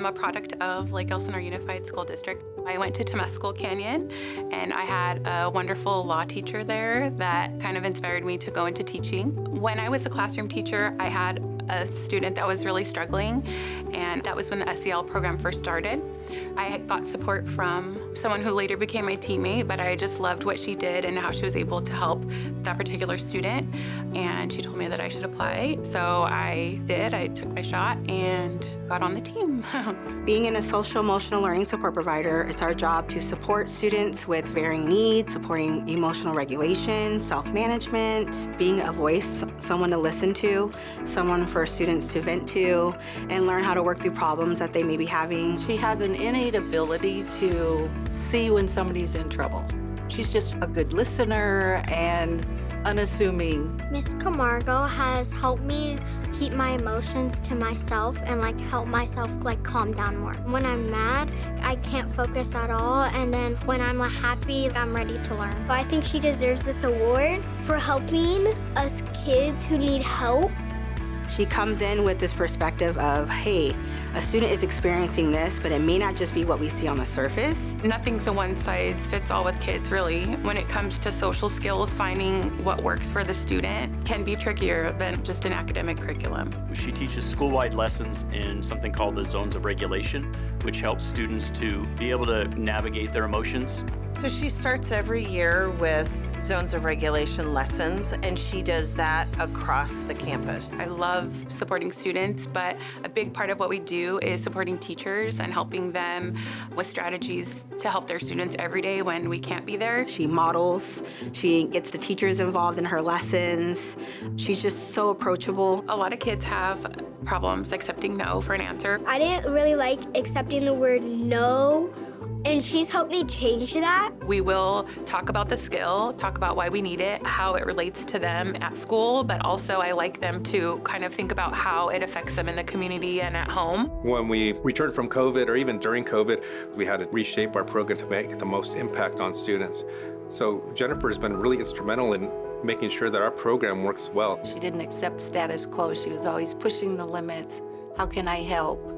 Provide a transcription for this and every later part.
a product of Lake Elsinore Unified School District. I went to Temescal Canyon, and I had a wonderful law teacher there that kind of inspired me to go into teaching. When I was a classroom teacher, I had a student that was really struggling, and that was when the SEL program first started. I got support from someone who later became my teammate, but I just loved what she did and how she was able to help that particular student. And she told me that I should apply. So I did. I took my shot and got on the team. Being in a social emotional learning support provider, it's our job to support students with varying needs, supporting emotional regulation, self-management, being a voice, someone to listen to, someone for students to vent to, and learn how to work through problems that they may be having. She has an innate ability to see when somebody's in trouble. She's just a good listener and unassuming. Miss Camargo has helped me keep my emotions to myself and help myself calm down more. When I'm mad, I can't focus at all, and then when I'm happy, I'm ready to learn. I think she deserves this award for helping us kids who need help. She comes in with this perspective of, hey, a student is experiencing this, but it may not just be what we see on the surface. Nothing's a one-size-fits-all with kids, really. When it comes to social skills, finding what works for the student can be trickier than just an academic curriculum. She teaches school-wide lessons in something called the Zones of Regulation, which helps students to be able to navigate their emotions. So she starts every year with Zones of Regulation lessons, and she does that across the campus. I love supporting students, but a big part of what we do is supporting teachers and helping them with strategies to help their students every day when we can't be there. She models, she gets the teachers involved in her lessons. She's just so approachable. A lot of kids have problems accepting no for an answer. I didn't really like accepting the word no, and she's helped me change that. We will talk about the skill, talk about why we need it, how it relates to them at school, but also I like them to kind of think about how it affects them in the community and at home. When we returned from COVID, or even during COVID, we had to reshape our program to make the most impact on students. So Jennifer has been really instrumental in making sure that our program works well. She didn't accept status quo. She was always pushing the limits. How can I help?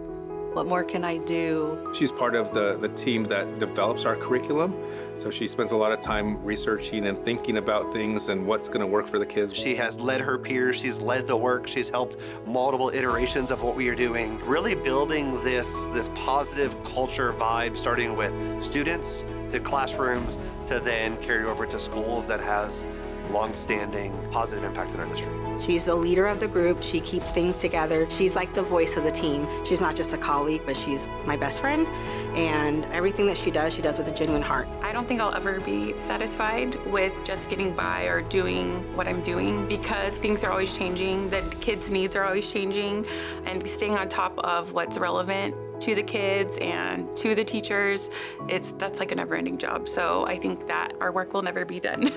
What more can I do? She's part of the team that develops our curriculum. So she spends a lot of time researching and thinking about things and what's going to work for the kids. She has led her peers, she's led the work, she's helped multiple iterations of what we are doing, really building this positive culture vibe, starting with students, to classrooms, to then carry over to schools that has long-standing positive impact in our district. She's the leader of the group. She keeps things together. She's like the voice of the team. She's not just a colleague, but she's my best friend. And everything that she does with a genuine heart. I don't think I'll ever be satisfied with just getting by or doing what I'm doing because things are always changing. The kids' needs are always changing, and staying on top of what's relevant to the kids and to the teachers, that's like a never-ending job. So I think that our work will never be done.